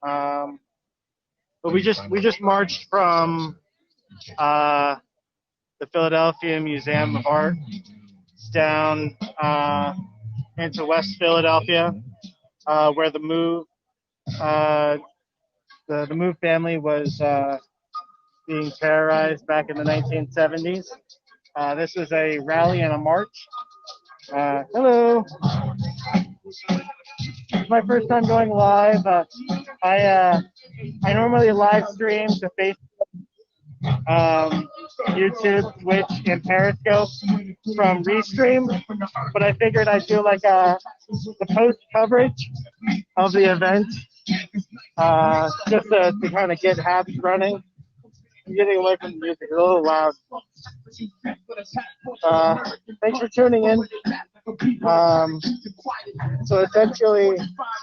But we just marched from the Philadelphia Museum of Art down into West Philadelphia, where uh, the Move family was being terrorized back in the 1970s. This is a rally and a march. Hello. It's my first time going live. I normally live stream to Facebook, YouTube, Twitch, and Periscope from Restream, but I figured I'd do like the post coverage of the event, just to kind of get Haps running. I'm getting away from the music. It's a little loud. Thanks for tuning in. So essentially,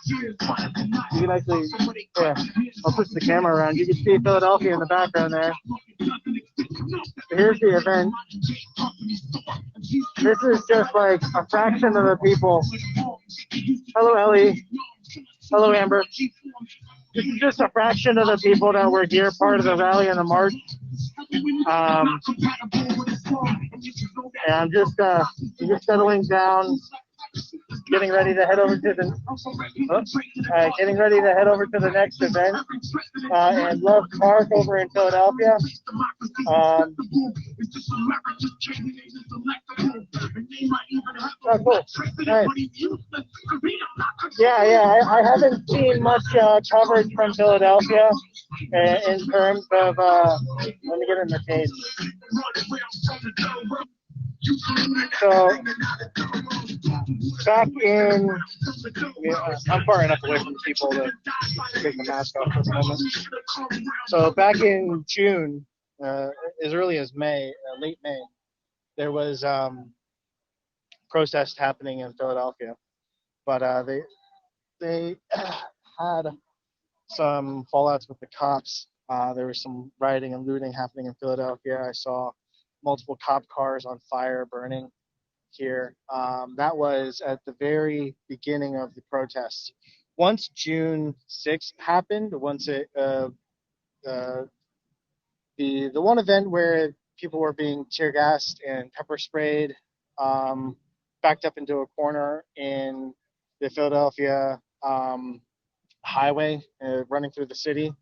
you can actually, yeah, I'll push the camera around. You can see Philadelphia in the background there. So here's the event. This is just like a fraction of the people. Hello, Ellie. Hello, Amber. This is just a fraction of the people that were here, part of the rally and the march. And I'm just settling down, getting ready to head over to the next event in Love Park over in Philadelphia. Oh, cool. Nice. Yeah. I haven't seen much coverage from Philadelphia in terms of. Let me get in the cage. So back in, I'm far enough away from people to take the mask off for the moment. So back in June, as early as May, late May, there was protest happening in Philadelphia, but they had some fallouts with the cops. There was some rioting and looting happening in Philadelphia. I saw multiple cop cars on fire, burning here. That was at the very beginning of the protests. Once June 6th happened, once it the one event where people were being tear gassed and pepper sprayed, backed up into a corner in the Philadelphia highway running through the city,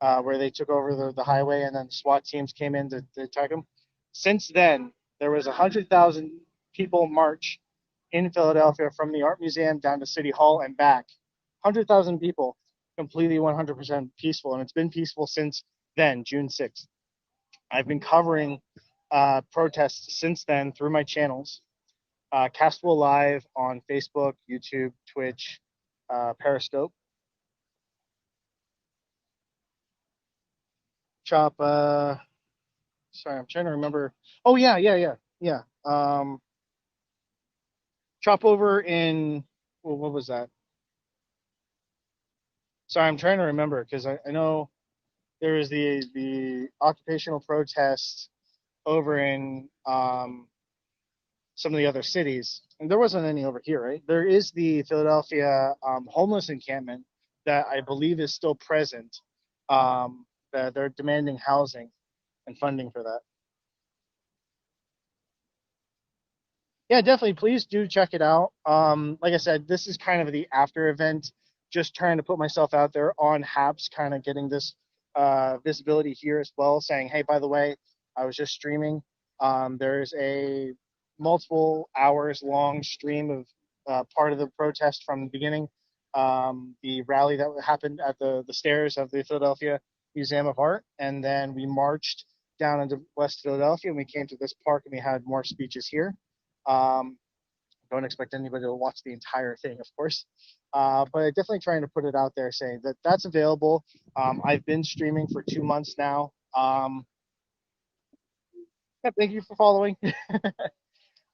where they took over the highway, and then SWAT teams came in to attack them. Since then, there was 100,000 people march in Philadelphia from the Art Museum down to City Hall and back. 100,000 people, completely 100% peaceful, and it's been peaceful since then, June 6th. I've been covering protests since then through my channels. Castable Live on Facebook, YouTube, Twitch, Periscope. Chop, sorry, I'm trying to remember. Oh, yeah. Chop over in, well, what was that? Sorry, I'm trying to remember, because I know there was the occupational protest over in some of the other cities, and there wasn't any over here, right? There is the Philadelphia homeless encampment that I believe is still present. They're demanding housing and funding for that. Yeah, definitely. Please do check it out. Like I said, this is kind of the after event, just trying to put myself out there on Haps, kind of getting this visibility here as well, saying, hey, by the way, I was just streaming. There's a multiple hours long stream of part of the protest from the beginning, the rally that happened at the stairs of the Philadelphia Museum of Art, and then we marched down into West Philadelphia, and we came to this park, and we had more speeches here. Don't expect anybody to watch the entire thing, of course, but definitely trying to put it out there, saying that that's available. I've been streaming for 2 months now. Yeah, thank you for following. And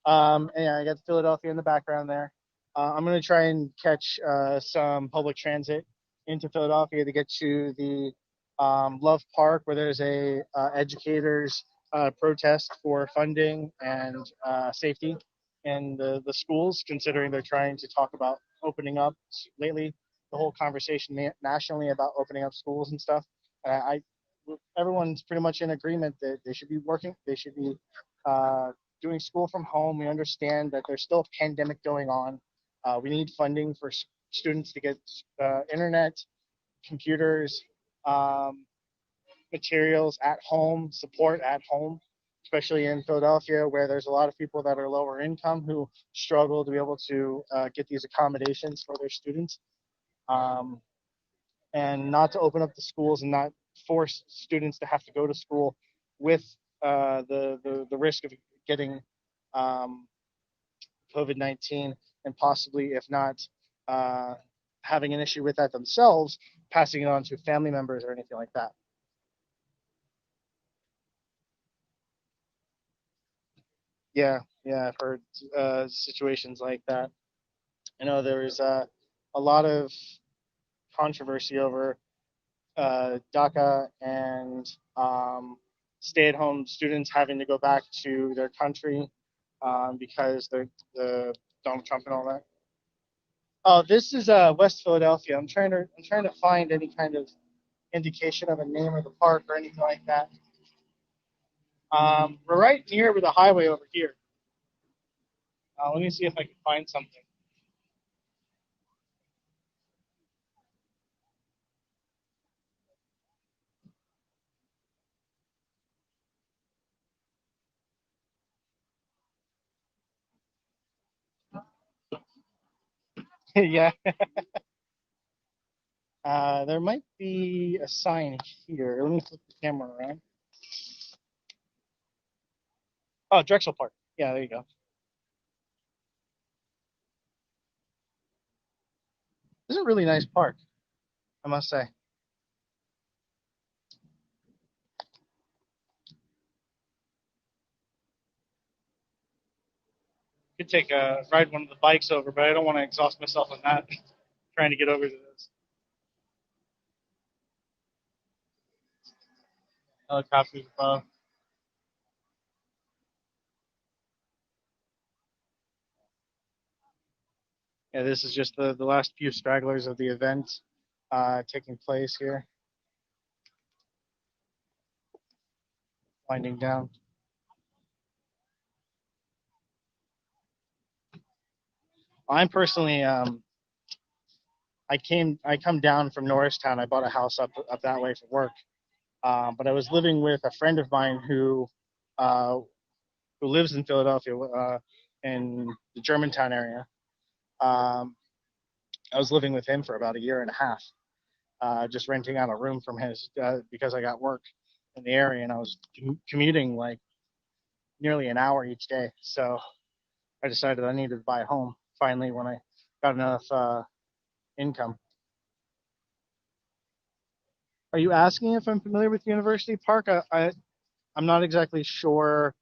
I got Philadelphia in the background there. I'm going to try and catch some public transit into Philadelphia to get to the Love Park, where there's a educators protest for funding and safety in the schools, considering they're trying to talk about opening up lately. the whole conversation nationally about opening up schools and stuff. I everyone's pretty much in agreement that they should be working. They should be uh, doing school from home. We understand that there's still a pandemic going on. We need funding for students to get internet, computers, um, materials at home, support at home, especially in Philadelphia, where there's a lot of people that are lower income who struggle to be able to get these accommodations for their students. Um, and not to open up the schools and not force students to have to go to school with the risk of getting um, COVID-19 and possibly, if not uh, having an issue with that themselves, passing it on to family members or anything like that. Yeah, yeah, I've heard situations like that. I know there was a lot of controversy over DACA and stay-at-home students having to go back to their country because the Donald Trump and all that. Oh, this is West Philadelphia. I'm trying to find any kind of indication of a name of the park or anything like that. We're right near with the highway over here. Let me see if I can find something. Yeah, there might be a sign here. Let me flip the camera around. Oh, Drexel Park. Yeah, there you go. This is a really nice park, I must say. Could take a ride one of the bikes over, but I don't want to exhaust myself on that trying to get over to this. Helicopters above. Yeah, this is just the last few stragglers of the event taking place here, winding down. I'm personally, I come down from Norristown. I bought a house up that way for work, but I was living with a friend of mine uh, who lives in Philadelphia, in the Germantown area. Um, I was living with him for about a year and a half, just renting out a room from his because I got work in the area and I was commuting like nearly an hour each day. So I decided I needed to buy a home finally when I got enough income. Are you asking if I'm familiar with University Park? I'm not exactly sure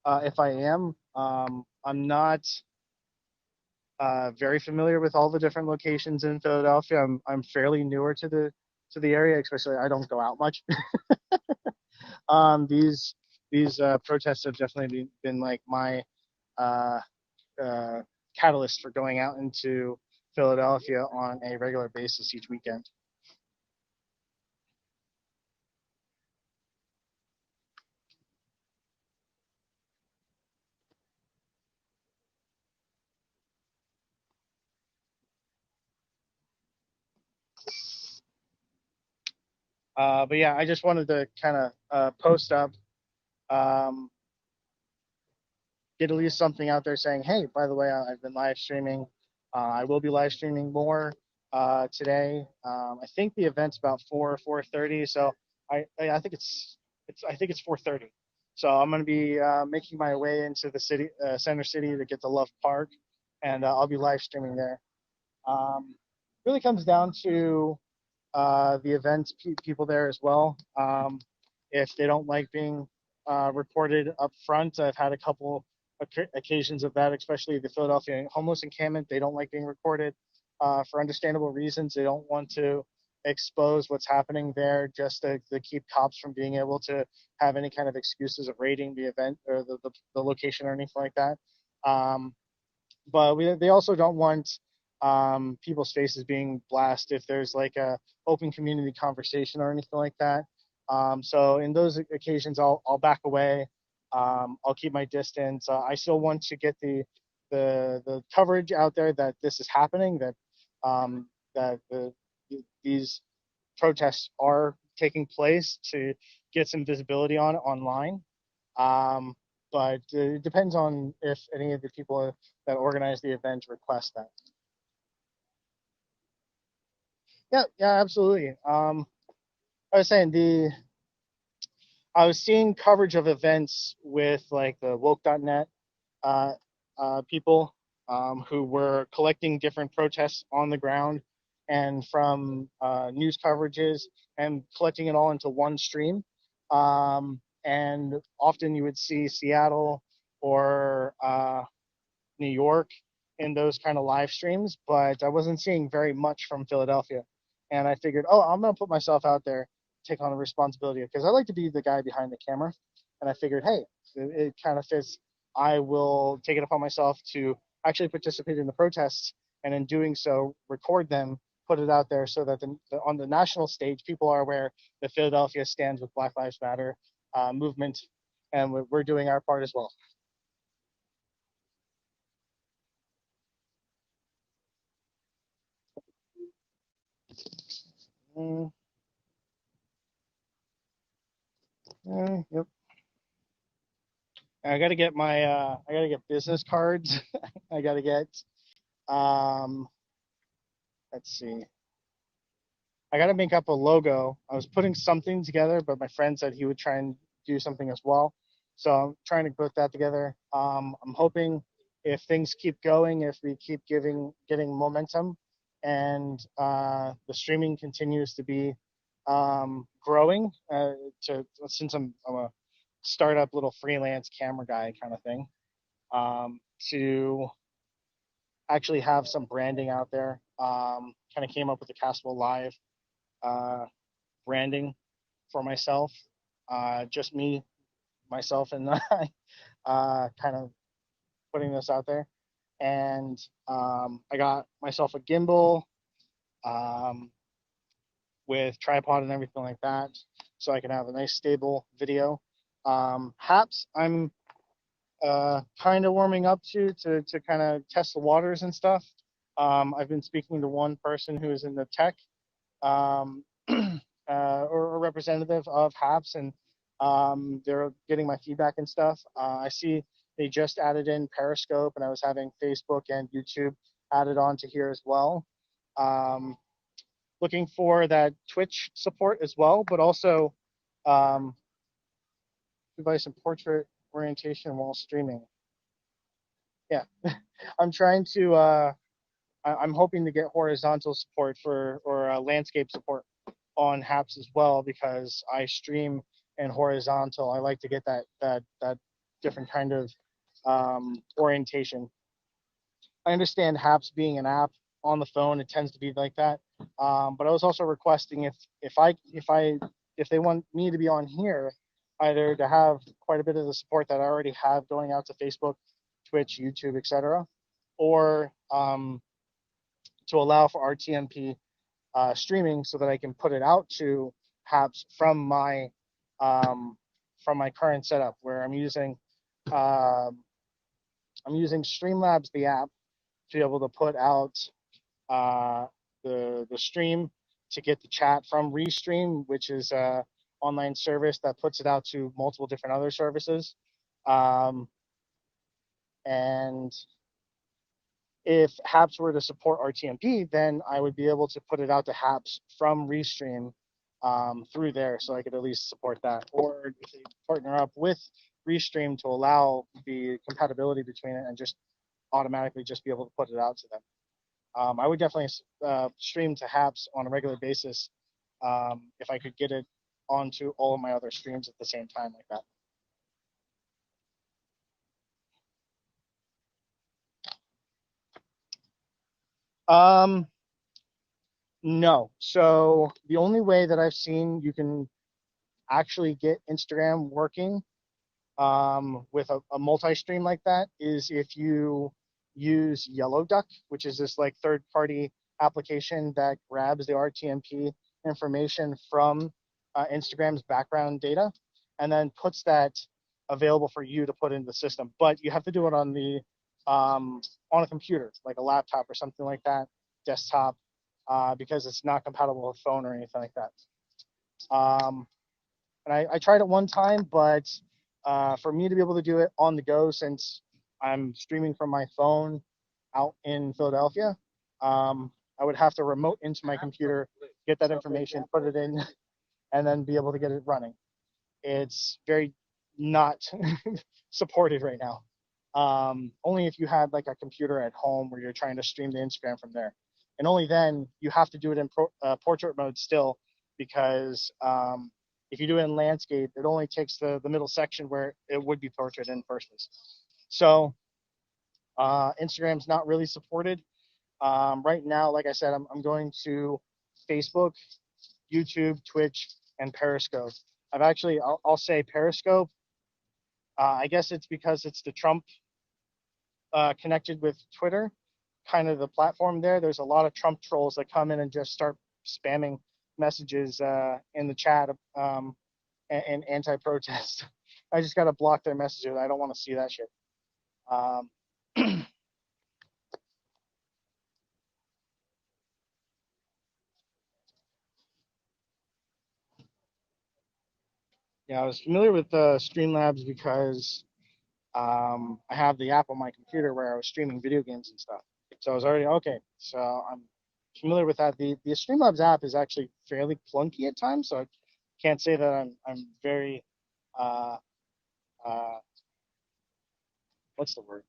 if I am. I'm not very familiar with all the different locations in Philadelphia. I'm fairly newer to the area, especially I don't go out much. These protests have definitely been like my uh, uh, catalyst for going out into Philadelphia on a regular basis each weekend. But yeah, I just wanted to kind of post up, um, get at least something out there saying, hey, by the way, I've been live streaming. I will be live streaming more today. I think the event's about 4:30, so I think it's 4:30. So I'm going to be making my way into the city center city to get to Love Park, and I'll be live streaming there. Really comes down to the event people there as well. If they don't like being reported up front, I've had a couple occasions of that, especially the Philadelphia homeless encampment. They don't like being recorded for understandable reasons. They don't want to expose what's happening there just to keep cops from being able to have any kind of excuses of raiding the event or the location or anything like that. But they also don't want people's faces being blasted if there's like a open community conversation or anything like that. So in those occasions, I'll back away. I'll keep my distance. I still want to get the coverage out there that this is happening, that that these protests are taking place, to get some visibility on online. Um, but it depends on if any of the people that organize the event request that. Yeah, yeah, absolutely. I was saying I was seeing coverage of events with like the woke.net uh, people who were collecting different protests on the ground and from news coverages and collecting it all into one stream. And often you would see Seattle or New York in those kind of live streams, but I wasn't seeing very much from Philadelphia. And I figured, oh, I'm going to put myself out there, take on the responsibility because I like to be the guy behind the camera. And I figured, hey, it kind of fits. I will take it upon myself to actually participate in the protests, and in doing so, record them, put it out there so that on the national stage, people are aware that Philadelphia stands with Black Lives Matter movement, and we're doing our part as well. Mm, yep. I got to get my I got to get business cards. I got to get um let's see. I got to make up a logo. I was putting something together, but my friend said he would try and do something as well. So I'm trying to put that together. I'm hoping if things keep going, if we keep getting momentum, and the streaming continues to be growing, to since I'm a startup little freelance camera guy kind of thing, to actually have some branding out there. Kind of came up with the Castable Live uh, branding for myself, just me, myself, and I, kind of putting this out there. And I got myself a gimbal um, with tripod and everything like that, so I can have a nice stable video. Haps, I'm kind of warming up to kind of test the waters and stuff. I've been speaking to one person who is in the tech um, or a representative of Haps, and they're getting my feedback and stuff. I see they just added in Periscope, and I was having Facebook and YouTube added on to here as well. Um, Looking for that Twitch support as well, but also um, device and portrait orientation while streaming. Yeah, I'm trying to. I'm hoping to get horizontal support for or landscape support on Haps as well because I stream in horizontal. I like to get that different kind of orientation. I understand Haps being an app on the phone, it tends to be like that. But I was also requesting if they want me to be on here, either to have quite a bit of the support that I already have going out to Facebook, Twitch, YouTube, etc., or to allow for RTMP streaming so that I can put it out to Haps um, from my current setup where uh, I'm using Streamlabs the app to be able to put out uh, the stream to get the chat from Restream, which is a online service that puts it out to multiple different other services. Um, and if Haps were to support RTMP, then I would be able to put it out to Haps from Restream through there, so I could at least support that. Or if they partner up with Restream to allow the compatibility between it and just automatically just be able to put it out to them. I would definitely stream to Haps on a regular basis if I could get it onto all of my other streams at the same time like that. No. So the only way that I've seen you can actually get Instagram working with a multi-stream like that is if you use Yellow Duck, which is this like third-party application that grabs the RTMP information from Instagram's background data and then puts that available for you to put into the system. But you have to do it on a computer, like a laptop or something like that, desktop, because it's not compatible with phone or anything like that. And I tried it one time, but for me to be able to do it on the go, since I'm streaming from my phone out in Philadelphia, I would have to remote into my computer, get that information, put it in, and then be able to get it running. It's very not supported right now. Only if you had like a computer at home where you're trying to stream the Instagram from there. And only then you have to do it in portrait mode still, because if you do it in landscape, it only takes the middle section where it would be portrait in the first place. So Instagram's not really supported. Right now, like I said, I'm going to Facebook, YouTube, Twitch, and Periscope. I'll say Periscope. I guess it's because it's the Trump connected with Twitter, kind of the platform there. There's a lot of Trump trolls that come in and just start spamming messages in the chat and anti-protest. I just got to block their messages. I don't want to see that shit. Yeah, I was familiar with Streamlabs because I have the app on my computer where I was streaming video games and stuff. So I was already okay. So I'm familiar with that. The Streamlabs app is actually fairly clunky at times, so I can't say that I'm very uh, uh, what's the word?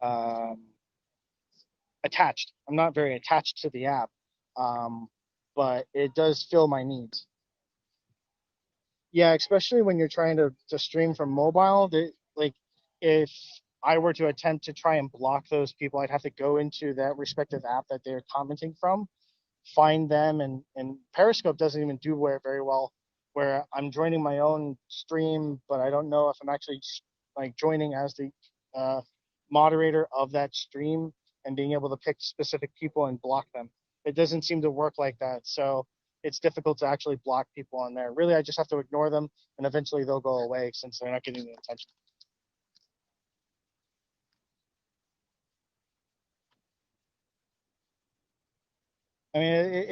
Um, attached. I'm not very attached to the app, um, but it does fill my needs. Yeah, especially when you're trying to stream from mobile. Like if I were to attempt to try and block those people, I'd have to go into that respective app that they're commenting from, find them, and Periscope doesn't even do very well, where I'm joining my own stream, but I don't know if I'm actually like joining as the uh, moderator of that stream and being able to pick specific people and block them. It doesn't seem to work like that. So it's difficult to actually block people on there. Really, I just have to ignore them, and eventually they'll go away since they're not getting the attention. I mean,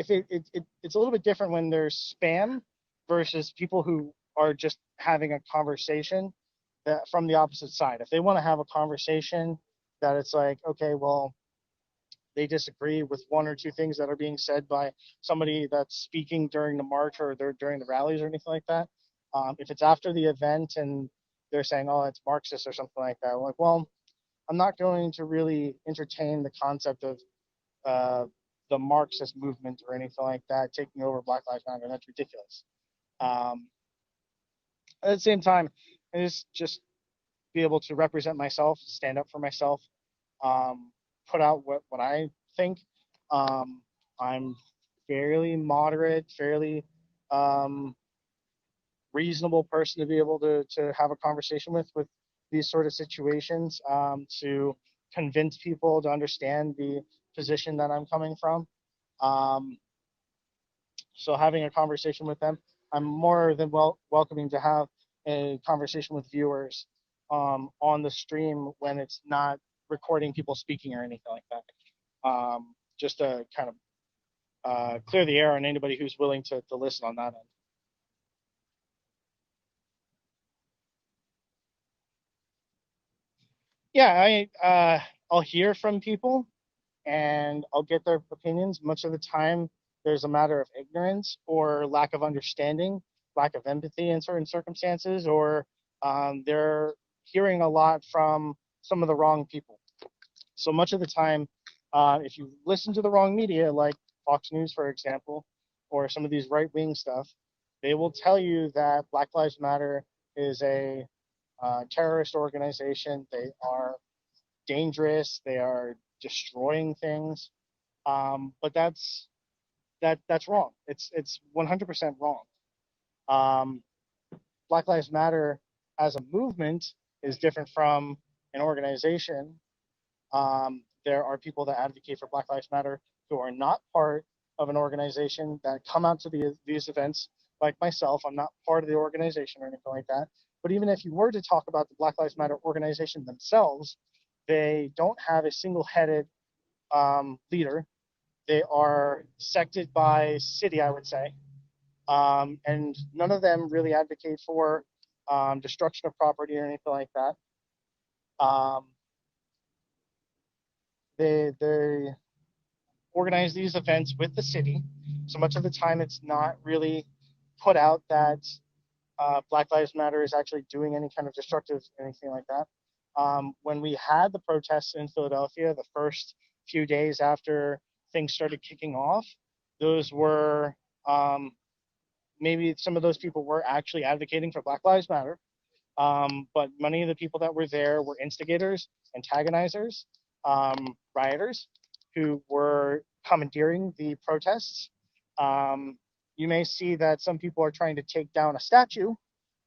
it's a little bit different when there's spam versus people who are just having a conversation that from the opposite side. If they want to have a conversation that it's like, okay, well, they disagree with one or two things that are being said by somebody that's speaking during the march or during the rallies or anything like that. If it's after the event and they're saying, oh, it's Marxist or something like that, I'm like, well, I'm not going to really entertain the concept of uh, the Marxist movement or anything like that taking over Black Lives Matter. That's ridiculous. Um, at the same time, I just be able to represent myself, stand up for myself, um, put out what I think. I'm fairly moderate, fairly um, reasonable person to be able to have a conversation with these sort of situations, to convince people to understand the position that I'm coming from. Um, so having a conversation with them, I'm more than welcoming to have a conversation with viewers on the stream when it's not recording people speaking or anything like that. Just to kind of clear the air on anybody who's willing to listen on that end. Yeah, I'll hear from people and I'll get their opinions. Much of the time, there's a matter of ignorance or lack of understanding, lack of empathy in certain circumstances, or they're hearing a lot from some of the wrong people. So much of the time, if you listen to the wrong media, like Fox News, for example, or some of these right wing stuff, they will tell you that Black Lives Matter is a terrorist organization. They are dangerous. They are destroying things. But that's wrong. It's 100% wrong. Um, Black Lives Matter as a movement is different from an organization. There are people that advocate for Black Lives Matter who are not part of an organization that come out to these events, like myself. I'm not part of the organization or anything like that. But even if you were to talk about the Black Lives Matter organization themselves, they don't have a single-headed leader. They are sected by city, I would say, and none of them really advocate for destruction of property or anything like that. Um, they organize these events with the city. So much of the time, it's not really put out that Black Lives Matter is actually doing any kind of destructive anything like that. When we had the protests in Philadelphia, the first few days after things started kicking off, those were maybe some of those people were actually advocating for Black Lives Matter. But many of the people that were there were instigators, antagonizers, rioters who were commandeering the protests. You may see that some people are trying to take down a statue,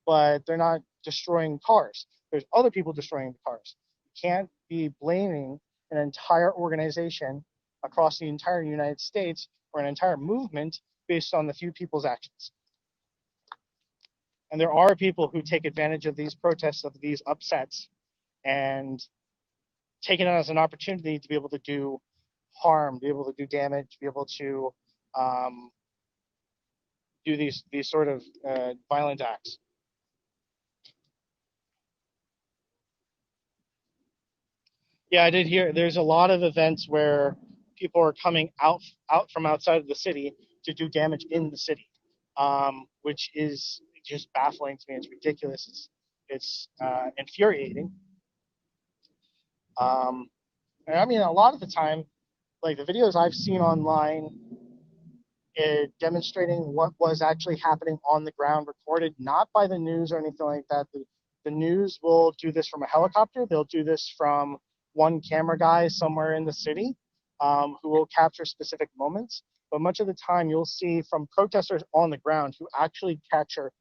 but they're not destroying cars. There's other people destroying the cars. You can't be blaming an entire organization across the entire United States or an entire movement based on the few people's actions. And there are people who take advantage of these protests, of these upsets, and take it as an opportunity to be able to do harm, be able to do damage, be able to do these sort of violent acts. Yeah, I did hear there's a lot of events where people are coming out from outside of the city to do damage in the city, which is just baffling to me. It's ridiculous. It's infuriating. And I mean, a lot of the time, like the videos I've seen online, demonstrating what was actually happening on the ground, recorded not by the news or anything like that. The news will do this from a helicopter. They'll do this from one camera guy somewhere in the city who will capture specific moments. But much of the time, you'll see from protesters on the ground who actually capture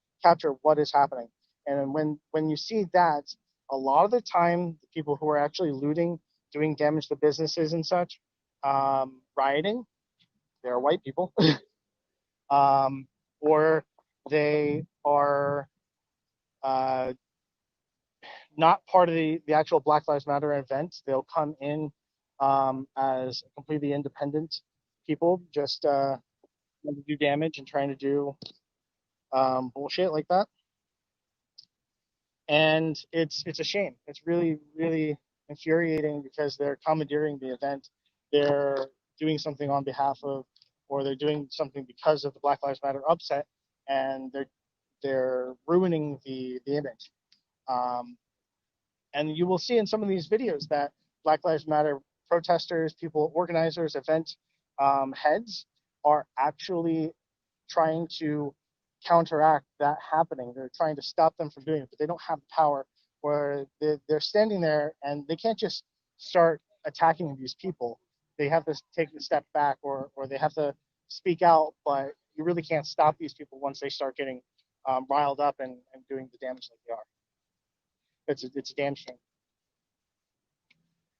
what is happening. And when you see that, a lot of the time, the people who are actually looting, doing damage to businesses and such, rioting, they're white people. um, or they are uh, not part of the actual Black Lives Matter event. They'll come in as completely independent people, just trying to do damage and trying to do bullshit like that. And it's a shame. It's really infuriating because they're commandeering the event. They're doing something on behalf of, or they're doing something because of the Black Lives Matter upset, and they're ruining the image. Um, and you will see in some of these videos that Black Lives Matter protesters, people, organizers, event heads are actually trying to counteract that happening. They're trying to stop them from doing it, but they don't have the power. Where they're standing there and they can't just start attacking these people. They have to take a step back, or they have to speak out. But you really can't stop these people once they start getting riled up and doing the damage like they are. It's a damn shame.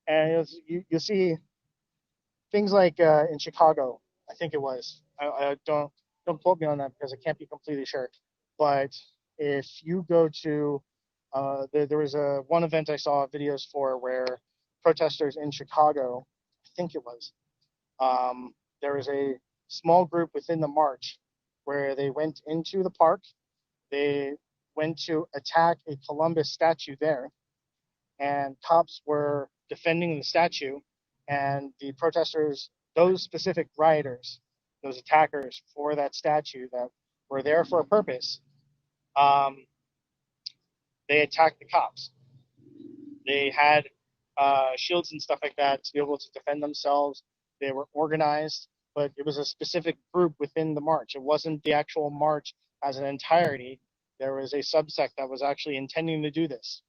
And you'll see things like in Chicago, I think it was. I don't quote me on that because I can't be completely sure. But if you go to there was a one event I saw videos for where protesters in Chicago, I think it was, there was a small group within the march where they went into the park. They went to attack a Columbus statue there, and cops were defending the statue, and the protesters, those specific rioters, those attackers for that statue that were there for a purpose, um, they attacked the cops. They had shields and stuff like that to be able to defend themselves. They were organized, but it was a specific group within the march. It wasn't the actual march as an entirety. There was a subsect that was actually intending to do this.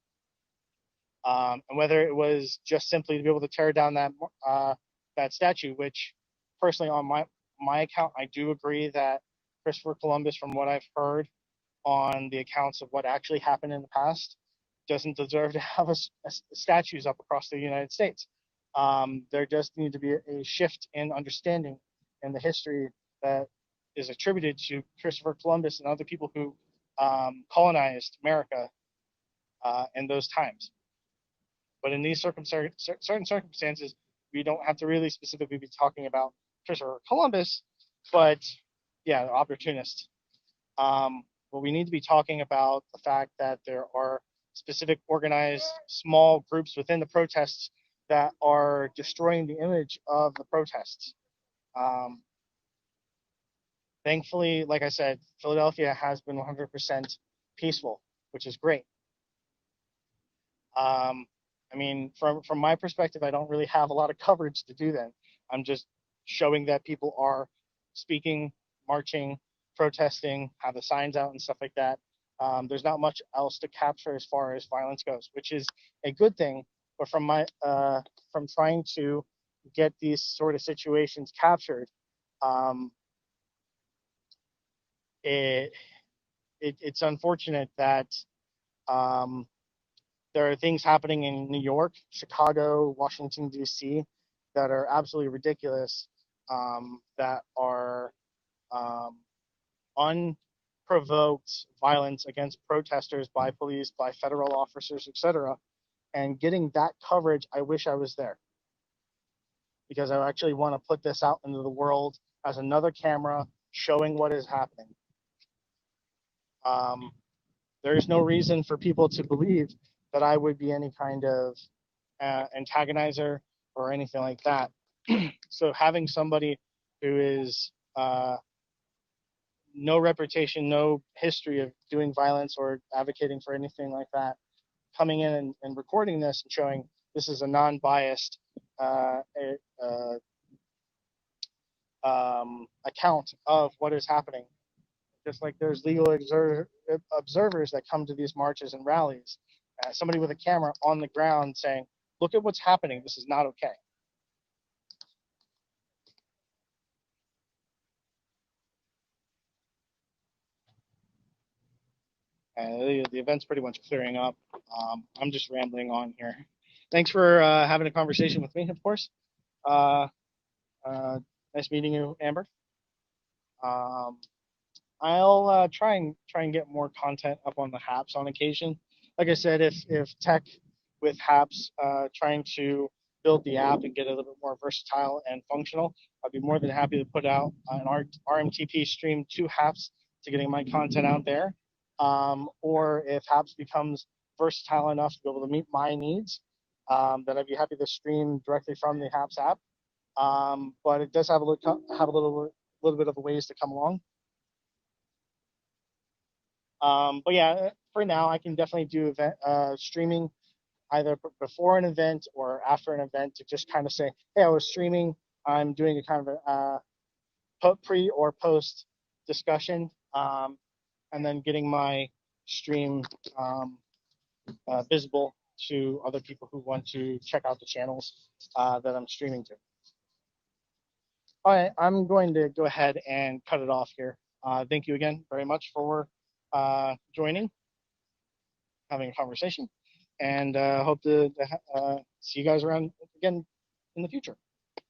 And whether it was just simply to be able to tear down that statue, which personally on my account, I do agree that Christopher Columbus, from what I've heard on the accounts of what actually happened in the past, doesn't deserve to have statues up across the United States. There just needs to be a shift in understanding in the history that is attributed to Christopher Columbus and other people who colonized America in those times. But in these certain circumstances, we don't have to really specifically be talking about Christopher Columbus, but yeah, opportunist. But we need to be talking about the fact that there are specific organized small groups within the protests that are destroying the image of the protests. Thankfully, like I said, Philadelphia has been 100% peaceful, which is great. I mean, from my perspective, I don't really have a lot of coverage to do that. I'm just showing that people are speaking, marching, protesting, have the signs out and stuff like that. There's not much else to capture as far as violence goes, which is a good thing. But from trying to get these sort of situations captured, it's unfortunate that there are things happening in New York, Chicago, Washington, D.C. that are absolutely ridiculous, that are unprovoked violence against protesters by police, by federal officers, etc. And getting that coverage, I wish I was there, because I actually want to put this out into the world as another camera showing what is happening. There is no reason for people to believe that I would be any kind of antagonizer or anything like that. So having somebody who is no reputation, no history of doing violence or advocating for anything like that, coming in and recording this and showing this is a non-biased account of what is happening. Just like there's legal observers that come to these marches and rallies, somebody with a camera on the ground saying, look at what's happening, this is not okay. And the event's pretty much clearing up. I'm just rambling on here. Thanks for having a conversation with me, of course. Nice meeting you, Amber. I'll try and get more content up on the Haps on occasion. Like I said, if tech with Haps trying to build the app and get a little bit more versatile and functional, I'd be more than happy to put out an RMTP stream to Haps to getting my content out there. Or if Haps becomes versatile enough to be able to meet my needs, then I'd be happy to stream directly from the Haps app. But it does have a little bit of a ways to come along. But yeah, for now, I can definitely do streaming either before an event or after an event to just kind of say, hey, I was streaming. I'm doing a kind of a pre or post discussion, and then getting my stream visible to other people who want to check out the channels that I'm streaming to. All right, I'm going to go ahead and cut it off here. Thank you again very much for joining, having a conversation, and hope to see you guys around again in the future. I'm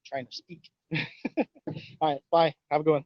trying to speak. All right, bye. Have a good one.